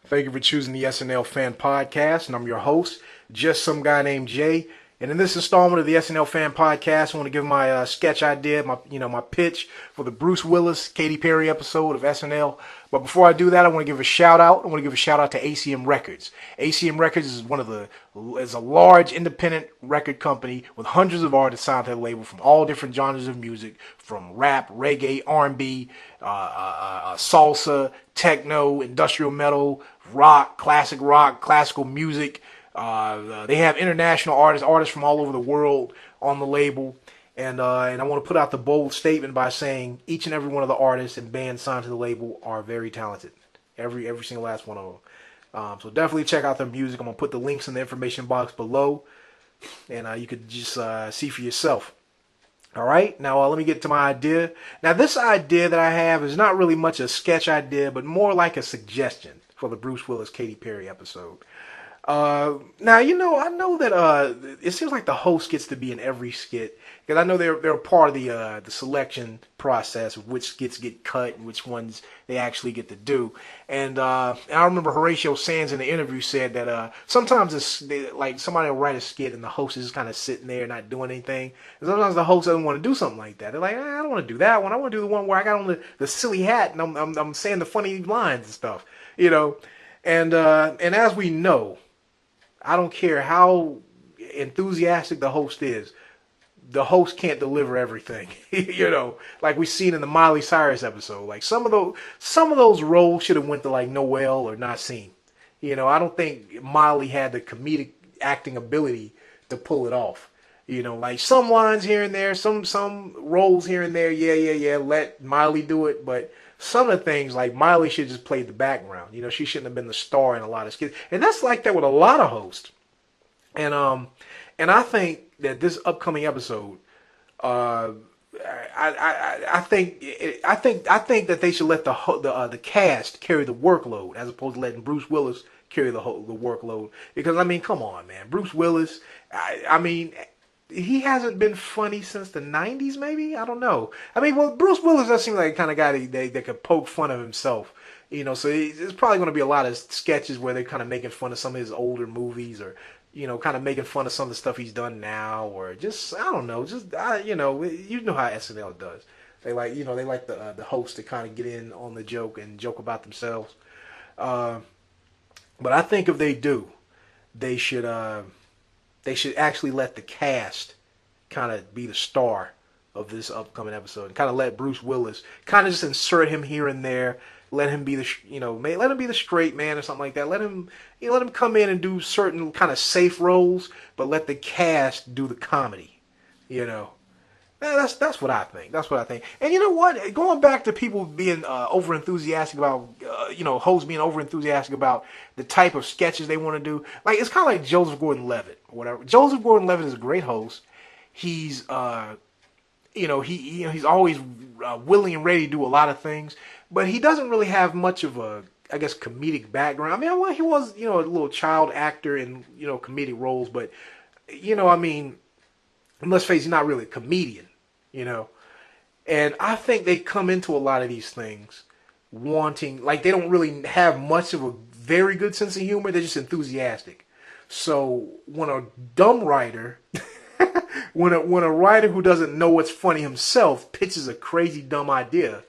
Thank you for choosing the SNL Fan Podcast, and I'm your host, just some guy named Jay. And in this installment of the SNL Fan Podcast, I want to give my sketch idea, my pitch for the Bruce Willis, Katy Perry episode of SNL. But before I do that, I want to give a shout out. I want to give a shout out to ACM Records. ACM Records is a large independent record company with hundreds of artists signed to the label from all different genres of music, from rap, reggae, R&B, salsa, techno, industrial metal, rock, classical music. They have international artists from all over the world on the label. And I want to put out the bold statement by saying each and every one of the artists and bands signed to the label are very talented. Every single last one of them. So definitely check out their music. I'm going to put the links in the information box below. And you could just see for yourself. All right, now let me get to my idea. Now this idea that I have is not really much a sketch idea, but more like a suggestion for the Bruce Willis Katy Perry episode. Now, I know that it seems like the host gets to be in every skit, because I know they're a part of the selection process of which skits get cut and which ones they actually get to do. And I remember Horatio Sanz in the interview said that sometimes like somebody will write a skit and the host is just kind of sitting there not doing anything. And sometimes the host doesn't want to do something like that. They're like, I don't want to do that one. I want to do the one where I got on the silly hat and I'm saying the funny lines and stuff, And as we know, I don't care how enthusiastic the host is, the host can't deliver everything. Like we seen in the Miley Cyrus episode. Like some of those roles should have went to like Noel or Nasim. I don't think Miley had the comedic acting ability to pull it off. Like some lines here and there, some roles here and there, yeah, let Miley do it, but some of the things, like Miley should just play the background. She shouldn't have been the star in a lot of skits. And that's like that with a lot of hosts. And I think that this upcoming episode, I think that they should let the cast carry the workload as opposed to letting Bruce Willis carry the workload. Because I mean, come on, man, Bruce Willis. I mean, he hasn't been funny since the 90s, maybe? I don't know. I mean, well, Bruce Willis does seem like the kind of guy that could poke fun of himself. So it's probably going to be a lot of sketches where they're kind of making fun of some of his older movies or, kind of making fun of some of the stuff he's done now or just, I don't know, you know how SNL does. They like, they like the host to kind of get in on the joke and joke about themselves. But I think if they do, they should actually let the cast kind of be the star of this upcoming episode and kind of let Bruce Willis kind of just insert him here and there. Let him be let him be the straight man or something like that. Let him come in and do certain kind of safe roles, but let the cast do the comedy. That's what I think. That's what I think. And you know what? Going back to people being over enthusiastic about, hosts being over enthusiastic about the type of sketches they want to do. Like it's kind of like Joseph Gordon-Levitt or whatever. Joseph Gordon-Levitt is a great host. He's he's always willing and ready to do a lot of things, but he doesn't really have much of a, I guess, comedic background. I mean, he was, a little child actor in, comedic roles, but, let's face it, he's not really a comedian, And I think they come into a lot of these things wanting, like, they don't really have much of a very good sense of humor. They're just enthusiastic. So when a dumb writer, when a writer who doesn't know what's funny himself pitches a crazy dumb idea,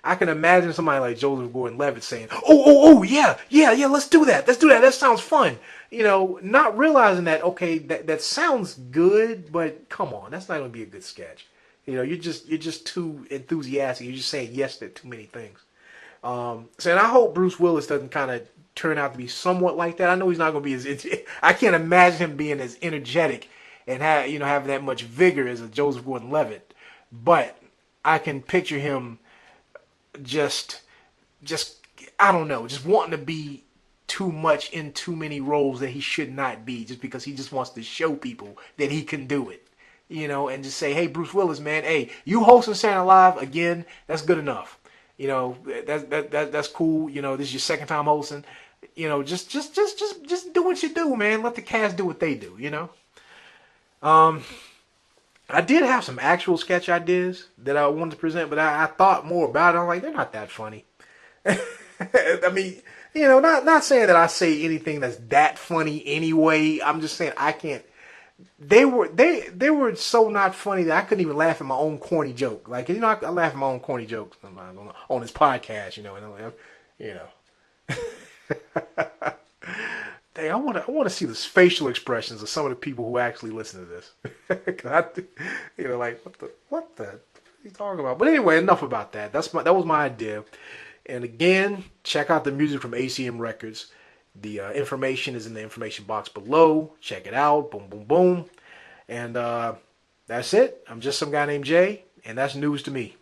I can imagine somebody like Joseph Gordon-Levitt saying, "Oh, yeah, let's do that. That sounds fun." Not realizing that, okay, that sounds good, but come on, that's not going to be a good sketch. You're just too enthusiastic. You're just saying yes to too many things. And I hope Bruce Willis doesn't kind of turn out to be somewhat like that. I know he's not going to be I can't imagine him being as energetic and having that much vigor as a Joseph Gordon-Levitt, but I can picture him just I don't know, just wanting to be too much in too many roles that he should not be, just because he just wants to show people that he can do it, and just say, hey, Bruce Willis, man, hey, you hosting Saturday Night Live again, that's good enough. That's cool. This is your second time hosting. Just do what you do, man. Let the cast do what they do. I did have some actual sketch ideas that I wanted to present, but I thought more about it. I'm like, they're not that funny. I mean, not saying that I say anything that's that funny anyway. I'm just saying I can't. They were so not funny that I couldn't even laugh at my own corny joke. Like I laugh at my own corny jokes sometimes on this podcast. And I'm like, you know. Dang, I want to see the facial expressions of some of the people who actually listen to this. 'Cause like what are you talking about? But anyway, enough about that. That was my idea. And again, check out the music from ACM Records. The information is in the information box below. Check it out. Boom, boom, boom. And that's it. I'm just some guy named Jay, and that's news to me.